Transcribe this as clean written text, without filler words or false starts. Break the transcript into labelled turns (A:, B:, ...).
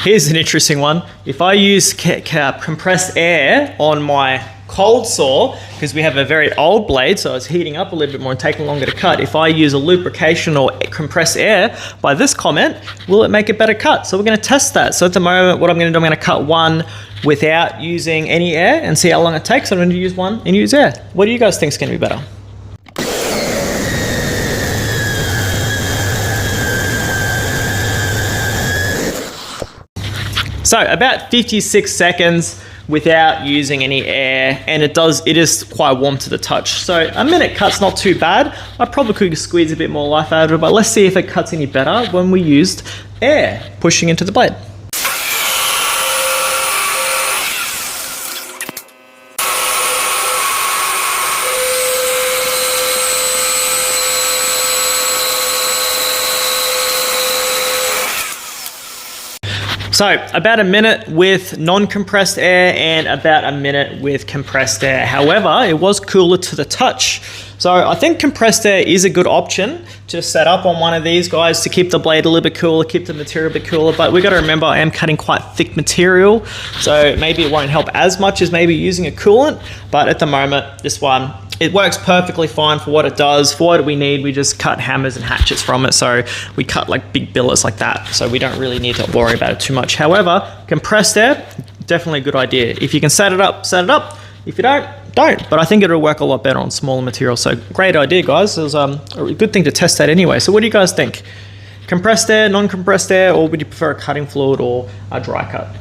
A: Here's an interesting one. If I use compressed air on my cold saw, because we have a very old blade, so it's heating up a little bit more and taking longer to cut. If I use a lubrication or compressed air by this comment, will it make a better cut? So we're going to test that. So at the moment, what I'm going to do, I'm going to cut one without using any air and see how long it takes. I'm going to use one and use air. What do you guys think is going to be better? So about 56 seconds without using any air, and it is quite warm to the touch. So a minute cut's not too bad. I probably could squeeze a bit more life out of it, but let's see if it cuts any better when we used air pushing into the blade. So about a minute with non-compressed air and about a minute with compressed air. However, it was cooler to the touch. So I think compressed air is a good option to set up on one of these guys to keep the blade a little bit cooler, keep the material a bit cooler. But we got to remember I am cutting quite thick material, so maybe it won't help as much as maybe using a coolant. But at the moment, this one, it works perfectly fine for what it does. For what we need, we just cut hammers and hatchets from it. So we cut like big billets like that. So we don't really need to worry about it too much. However, compressed air, definitely a good idea. If you can set it up, set it up. If you don't. But I think it'll work a lot better on smaller materials. So great idea, guys. It was a good thing to test that anyway. So what do you guys think? Compressed air, non-compressed air, or would you prefer a cutting fluid or a dry cut?